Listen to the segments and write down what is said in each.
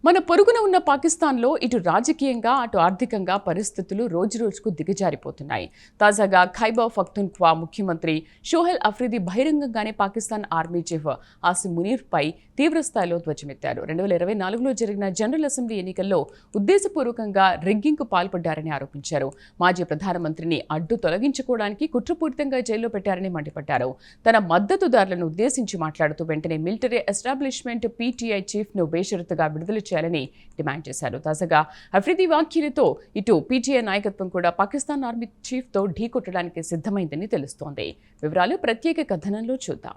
మన పొరుగున ఉన్న పాకిస్తాన్లో ఇటు రాజకీయంగా అటు ఆర్థికంగా పరిస్థితులు రోజురోజుకు దిగజారిపోతున్నాయి. తాజాగా ఖైబర్ పఖ్తూన్ఖ్వా ముఖ్యమంత్రి షోహెల్ అఫ్రిది బహిరంగంగానే పాకిస్తాన్ ఆర్మీ చీఫ్ ఆసిమ్ మునీర్పై తీవ్రస్థాయిలో ధ్వజమెత్తారు. 2024లో జరిగిన జనరల్ అసెంబ్లీ ఎన్నికల్లో ఉద్దేశపూర్వకంగా రిగ్గింగ్కు పాల్పడ్డారని ఆరోపించారు. మాజీ ప్రధానమంత్రిని అడ్డు తొలగించుకోవడానికి కుట్రపూరితంగా జైల్లో పెట్టారని మండిపడ్డారు. తన మద్దతుదారులను ఉద్దేశించి మాట్లాడుతూ వెంటనే మిలిటరీ ఎస్టాబ్లిష్మెంట్ పీటీఐ చీఫ్ను బేషరతుగా విడుదల చేయాలని డిమాండ్ చేశారు. తాజాగా అఫ్రిది వ్యాఖ్యలతో ఇటు పీటీఐ నాయకత్వం కూడా పాకిస్తాన్ ఆర్మీ చీఫ్తో ఢీకొట్టడానికి సిద్ధమైందని తెలుస్తోంది. వివరాలు ప్రత్యేక కథనంలో చూద్దాం.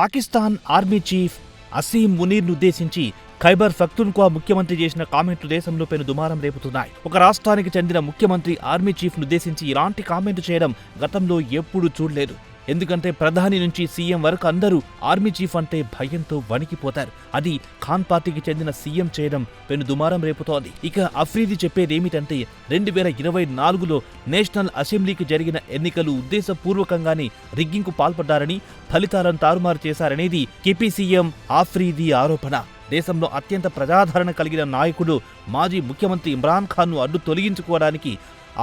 పాకిస్తాన్ ఆర్మీ చీఫ్ అసీం మునీర్ను ఉద్దేశించి ఖైబర్ పఖ్తూన్ఖ్వా ముఖ్యమంత్రి చేసిన కామెంట్లు దేశంలో పెను దుమారం రేపుతున్నాయి. ఒక రాష్ట్రానికి చెందిన ముఖ్యమంత్రి ఆర్మీ చీఫ్ను ఉద్దేశించి ఇలాంటి కామెంట్ చేయడం గతంలో ఎప్పుడూ చూడలేదు. ఎందుకంటే ప్రధాని నుంచి సీఎం వరకు అందరూ ఆర్మీ చీఫ్ అంటే భయంతో వణికిపోతారు. అది ఖాన్ పార్టీకి చెందిన సీఎం చేయడం పెను దుమారం రేపుతోంది. ఇక అఫ్రీది చెప్పేదేమిటంటే 2024లో నేషనల్ అసెంబ్లీకి జరిగిన ఎన్నికలు ఉద్దేశపూర్వకంగానే రిగ్గింగ్కు పాల్పడ్డారని, ఫలితాలను తారుమారు చేశారనేది కేపీ సీఎం అఫ్రీది ఆరోపణ. దేశంలో అత్యంత ప్రజాదరణ కలిగిన నాయకుడు మాజీ ముఖ్యమంత్రి ఇమ్రాన్ ఖాన్ను అడ్డు తొలగించుకోవడానికి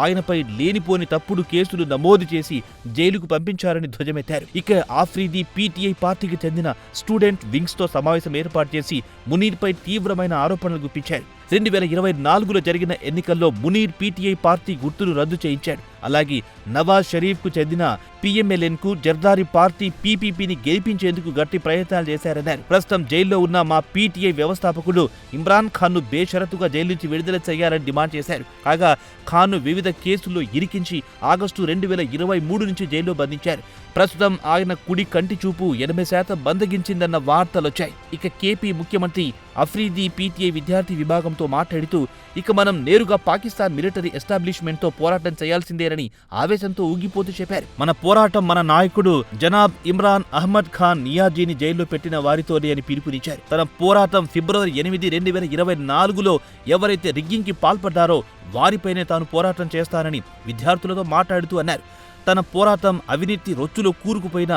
ఆయనపై లేనిపోని తప్పుడు కేసులు నమోదు చేసి జైలుకు పంపించారని ధ్వజమెత్తారు. ఇక అఫ్రీది పీటీఐ పార్టీకి చెందిన స్టూడెంట్ వింగ్స్తో సమావేశం ఏర్పాటు చేసి మునీర్పై తీవ్రమైన ఆరోపణలు గుప్పించారు. 2024లో జరిగిన ఎన్నికల్లో మునీర్ పీటీఐ పార్టీ గుర్తును రద్దు చేయించాడు. అలాగే నవాజ్ షరీఫ్కు చెందిన పీఎంఎల్ఎన్కు జర్దారీ పార్టీ పీపీపీని గెలిపించేందుకు గట్టి ప్రయత్నాలు చేశారన్నారు. ప్రస్తుతం జైల్లో ఉన్న మా పీటీఐ వ్యవస్థాపకుడు ఇమ్రాన్ ఖాన్ను బేషరతుగా జైలు నుంచి విడుదల చేయాలని డిమాండ్ చేశారు. కాగా ఖాన్ను వివిధ కేసుల్లో ఇరికించి ఆగస్టు 2023 నుంచి జైల్లో బంధించారు. ప్రస్తుతం ఆయన కుడి కంటి చూపు 80% బందగించిందన్న వార్తలొచ్చాయి. ఇక కేపీ ముఖ్యమంత్రి అఫ్రీది పీటీఐ విద్యార్థి విభాగంతో మాట్లాడుతూ ఇక మనం నేరుగా పాకిస్తాన్ మిలిటరీ ఎస్టాబ్లిష్మెంట్తో పోరాటం చేయాల్సిందేనని ఆవేశంతో ఊగిపోతూ చెప్పారు. మన పోరాటం మన నాయకుడు జనాబ్ ఇమ్రాన్ అహ్మద్ ఖాన్ నియాజీని జైల్లో పెట్టిన వారితోనే అని పిలుపునిచ్చారు. తన పోరాటం ఫిబ్రవరి 8, 2024లో ఎవరైతే రిగ్గింగ్కి పాల్పడ్డారో వారిపైనే తాను పోరాటం చేస్తానని విద్యార్థులతో మాట్లాడుతూ అన్నారు. తన పోరాటం అవినీతి రొచ్చులో కూరుకుపోయిన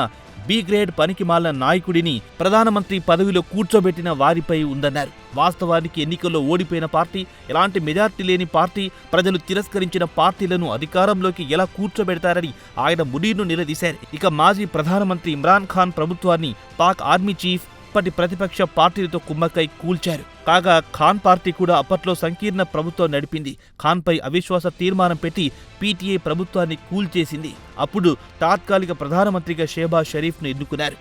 బి గ్రేడ్ పనికిమాలిన నాయకుడిని ప్రధానమంత్రి పదవిలో కూర్చోబెట్టిన వారిపై ఉందన్నారు. వాస్తవానికి ఎన్నికల్లో ఓడిపోయిన పార్టీ, ఎలాంటి మెజార్టీ లేని పార్టీ, ప్రజలు తిరస్కరించిన పార్టీలను అధికారంలోకి ఎలా కూర్చోబెడతారని ఆయన మునీర్ను నిలదీశారు. ఇక మాజీ ప్రధానమంత్రి ఇమ్రాన్ ఖాన్ ప్రభుత్వాన్ని పాక్ ఆర్మీ చీఫ్ అప్పటి ప్రతిపక్ష పార్టీలతో కుమ్మక్కై కూల్చారు. కాగా ఖాన్ పార్టీ కూడా అప్పట్లో సంకీర్ణ ప్రభుత్వం నడిపింది. ఖాన్పై అవిశ్వాస తీర్మానం పెట్టి పీటీఐ ప్రభుత్వాన్ని కూల్చేసింది. అప్పుడు తాత్కాలిక ప్రధానమంత్రిగా షెహబాజ్ షరీఫ్ను ఎన్నుకున్నారు.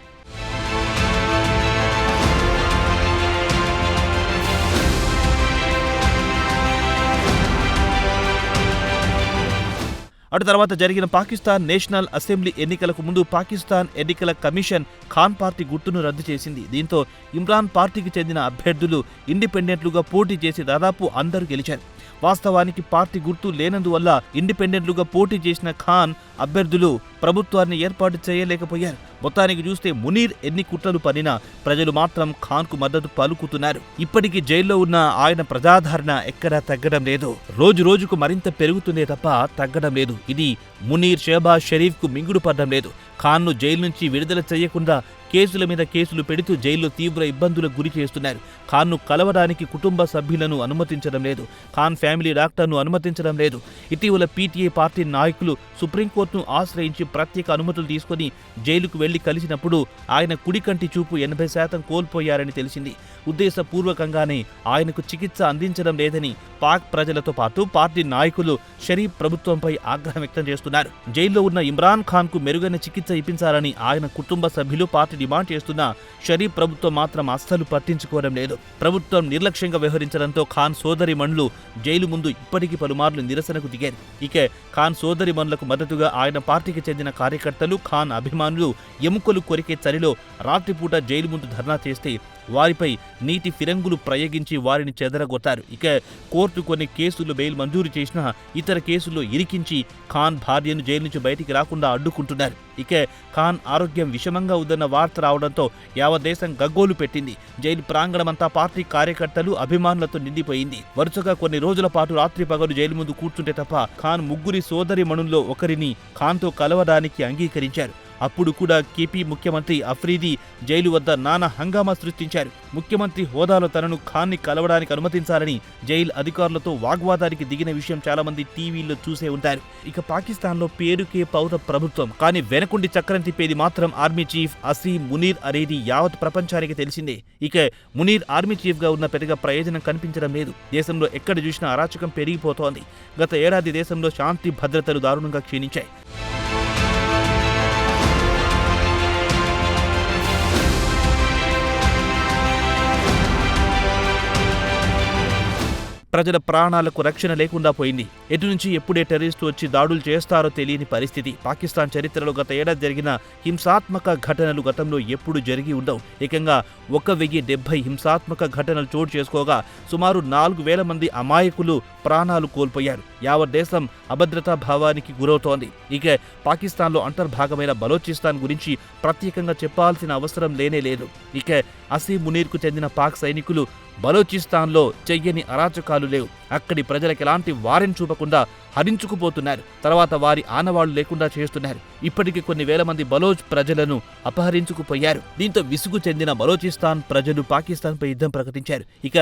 అటు తర్వాత జరిగిన పాకిస్తాన్ నేషనల్ అసెంబ్లీ ఎన్నికలకు ముందు పాకిస్తాన్ ఎన్నికల కమిషన్ ఖాన్ పార్టీ గుర్తును రద్దు చేసింది. దీంతో ఇమ్రాన్ పార్టీకి చెందిన అభ్యర్థులు ఇండిపెండెంట్లుగా పోటీ చేసి దాదాపు అందరూ గెలిచారు. వాస్తవానికి పార్టీ గుర్తు లేనందువల్ల ఇండిపెండెంట్లుగా పోటీ చేసిన ఖాన్ అభ్యర్థులు ప్రభుత్వాన్ని ఏర్పాటు చేయలేకపోయారు. మొత్తానికి చూస్తే మునీర్ ఎన్ని కుట్రలు పనినా ప్రజలు మాత్రం ఖాన్కు మద్దతు పలుకుతున్నారు. ఇప్పటికీ జైల్లో ఉన్న ఆయన ప్రజాదరణ ఎక్కడా తగ్గడం లేదు. రోజు రోజుకు మరింత పెరుగుతుందే తప్ప తగ్గడం లేదు. ఇది మునీర్ షెహబాజ్ షరీఫ్కు మింగుడు పడడం లేదు. ఖాన్ను జైలు నుంచి విడుదల చేయకుండా కేసుల మీద కేసులు పెడుతూ జైల్లో తీవ్ర ఇబ్బందులకు గురి చేస్తున్నారు. ఖాన్ను కలవడానికి కుటుంబ సభ్యులను అనుమతించడం లేదు. ఖాన్ ఫ్యామిలీ డాక్టర్ను అనుమతించడం లేదు. ఇటీవల పీటీఐ పార్టీ నాయకులు సుప్రీంకోర్టును ఆశ్రయించి ప్రత్యేక అనుమతులు తీసుకుని జైలుకు వెళ్లి కలిసినప్పుడు ఆయన కుడి కంటి చూపు 80% కోల్పోయారని తెలిసింది. ఉద్దేశపూర్వకంగానే ఆయనకు చికిత్స అందించడం లేదని పాక్ ప్రజలతో పాటు పార్టీ నాయకులు షరీఫ్ ప్రభుత్వంపై ఆగ్రహం వ్యక్తం చేస్తున్నారు. జైల్లో ఉన్న ఇమ్రాన్ ఖాన్కు మెరుగైన చికిత్స ఇప్పించాలని ఆయన కుటుంబ సభ్యులు పార్టీ డిమాండ్ చేస్తున్నా షరీఫ్ ప్రభుత్వం మాత్రం అస్సలు పట్టించుకోవడం లేదు. ప్రభుత్వం నిర్లక్ష్యంగా వ్యవహరించడంతో ఖాన్ సోదరిమణులు జైలు ముందు ఇప్పటికీ పలుమార్లు నిరసనకు దిగారు. ఇక ఖాన్ సోదరిమణులకు మద్దతుగా ఆయన పార్టీకి చెందిన కార్యకర్తలు, ఖాన్ అభిమానులు ఎముకలు కొరికే చలిలో రాత్రిపూట జైలు ముందు ధర్నా చేస్తే వారిపై నీటి ఫిరంగులు ప్రయోగించి వారిని చెదరగొట్టారు. ఇక కోర్టు కొన్ని కేసుల్లో బెయిల్ మంజూరు చేసినా ఇతర కేసుల్లో ఇరికించి ఖాన్ భార్యను జైలు నుంచి బయటికి రాకుండా అడ్డుకుంటున్నారు. ఇక ఖాన్ ఆరోగ్యం విషమంగా ఉందన్న వార్త రావడంతో యావత్ దేశం గగ్గోలు పెట్టింది. జైలు ప్రాంగణమంతా పార్టీ కార్యకర్తలు, అభిమానులతో నిండిపోయింది. వరుసగా కొన్ని రోజుల పాటు రాత్రి పగలు జైలు ముందు కూర్చుంటే తప్ప ఖాన్ ముగ్గురి సోదరిమణుల్లో ఒకరిని ఖాన్తో కలవడానికి అంగీకరించారు. అప్పుడు కూడా కేపీ ముఖ్యమంత్రి అఫ్రీది జైలు వద్ద నానా హంగామా సృష్టించారు. ముఖ్యమంత్రి హోదాలో తనను ఖాన్ని కలవడానికి అనుమతించాలని జైలు అధికారులతో వాగ్వాదానికి దిగిన విషయం చాలా మంది టీవీల్లో చూసే ఉంటారు. ఇక పాకిస్తాన్లో పేరుకే పౌర ప్రభుత్వం, కానీ వెనకుండి చక్రం తిప్పేది మాత్రం ఆర్మీ చీఫ్ అసీం మునీర్ అనేది యావత్ ప్రపంచానికి తెలిసిందే. ఇక మునీర్ ఆర్మీ చీఫ్ గా ఉన్న పెద్దగా ప్రయోజనం కనిపించడం లేదు. దేశంలో ఎక్కడ చూసినా అరాచకం పెరిగిపోతోంది. గత ఏడాది దేశంలో శాంతి భద్రతలు దారుణంగా క్షీణించాయి. ప్రజల ప్రాణాలకు రక్షణ లేకుండా పోయింది. ఎటు నుంచి ఎప్పుడే టెర్రరిస్టు వచ్చి దాడులు చేస్తారో తెలియని పరిస్థితి. పాకిస్తాన్ చరిత్రలో గత ఏడాది జరిగిన హింసాత్మక ఘటనలు గతంలో ఎప్పుడు జరిగి ఉండవు. ఏకంగా 1070 హింసాత్మక ఘటనలు చోటు చేసుకోగా సుమారు 4000 మంది అమాయకులు ప్రాణాలు కోల్పోయారు. యావత్ దేశం అభద్రతా భావానికి గురవుతోంది. ఇక పాకిస్తాన్లో అంతర్భాగమైన బలోచిస్తాన్ గురించి ప్రత్యేకంగా చెప్పాల్సిన అవసరం లేనే లేదు. ఇక అసీం మునీర్కు చెందిన పాక్ సైనికులు బలోచిస్తాన్లో చెయ్యని అరాచకాలు లేవు. అక్కడి ప్రజలకు ఎలాంటి వారెన్ చూపకుండా హరించుకుపోతున్నారు. తర్వాత వారి ఆనవాళ్లు లేకుండా చేస్తున్నారు. ఇప్పటికీ కొన్ని వేల మంది బలోచ్ ప్రజలను అపహరించుకుపోయారు. దీంతో విసుగు చెందిన బలోచిస్తాన్ ప్రజలు పాకిస్తాన్పై యుద్ధం ప్రకటించారు. ఇక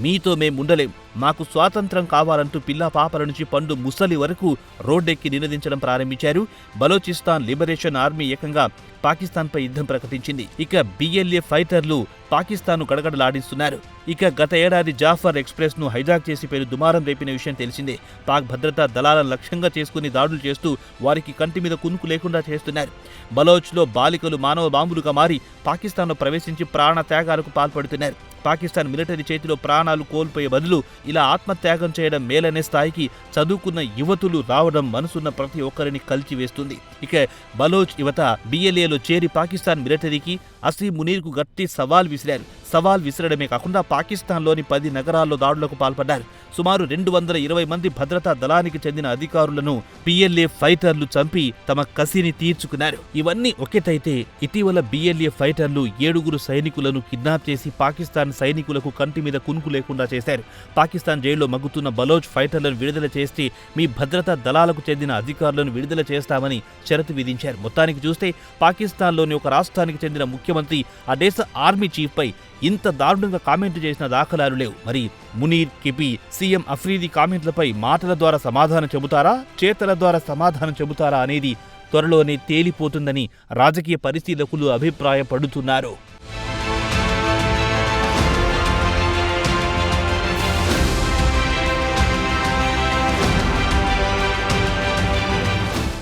మీతో మేముండలేం, మాకు స్వాతంత్రం కావాలంటూ పిల్లా పాపల నుంచి పండు ముసలి వరకు రోడ్డెక్కి నినదించడం ప్రారంభించారు. బలోచిస్తాన్ లిబరేషన్ ఆర్మీ ఏకంగా పాకిస్తాన్పై యుద్ధం ప్రకటించింది. ఇక బిఎల్ఏ ఫైటర్లు పాకిస్తాన్ను గడగడలాడిస్తున్నారు. ఇక గత ఏడాది జాఫర్ ఎక్స్ప్రెస్ ను హైజాక్ చేసి పేరు దుమారం రేపిన విషయం తెలిసిందే. పాక్ భద్రతా దళాలను లక్ష్యంగా చేసుకుని దాడులు చేస్తూ వారికి కంటి మీద కునుకు లేకుండా చేస్తున్నారు. బలోచ్లో బాలికలు మానవ బాంబులుగా మారి పాకిస్తాన్లో ప్రవేశించి ప్రాణ త్యాగాలకు పాల్పడుతున్నారు. పాకిస్తాన్ మిలిటరీ చేతిలో ప్రాణాలు కోల్పోయే బదులు ఇలా ఆత్మత్యాగం చేయడం మేలనే స్థాయికి చదువుకున్న యువతులు రావడం మనసున్న ప్రతి ఒక్కరిని కలిచివేస్తుంది. ఇక బలోచ్ యువత బిఎల్ఏలో చేరి పాకిస్తాన్ మిలిటరీకి అసీం మునీర్కు గట్టి సవాల్ విసిరారు. సవాల్ విసిరడమే కాకుండా పాకిస్తాన్లోని 10 నగరాల్లో దాడులకు పాల్పడ్డారు. సుమారు 220 మంది భద్రతా దళానికి చెందిన అధికారులను బిఎల్ఏ ఫైటర్లు చంపి తమ కసిని తీర్చుకున్నారు. ఇవన్నీ ఒకేటైతే ఇటీవల బిఎల్ఏ ఫైటర్లు 7 సైనికులను కిడ్నాప్ చేసి పాకిస్తాన్ సైనికులకు కంటి మీద కునుకు లేకుండా చేశారు. పాకిస్తాన్ జైల్లో మగ్గుతున్న బలోచ్ ఫైటర్లను విడుదల చేస్తే మీ భద్రతా దళాలకు చెందిన అధికారులను విడుదల చేస్తామని షరతు విధించారు. మొత్తానికి చూస్తే పాకిస్తాన్లోని ఒక రాష్ట్రానికి చెందిన ముఖ్యమంత్రి ఆ దేశ ఆర్మీ చీఫ్ పై ఇంత దారుణంగా కామెంట్ చేసిన దాఖలాలు లేవు. మరి మునీర్, కిపి, సీఎం అఫ్రీది కామెంట్లపై మాటల ద్వారా సమాధానం చెబుతారా, చేతల ద్వారా సమాధానం చెబుతారా అనేది త్వరలోనే తేలిపోతుందని రాజకీయ పరిశీలకులు అభిప్రాయపడుతున్నారు.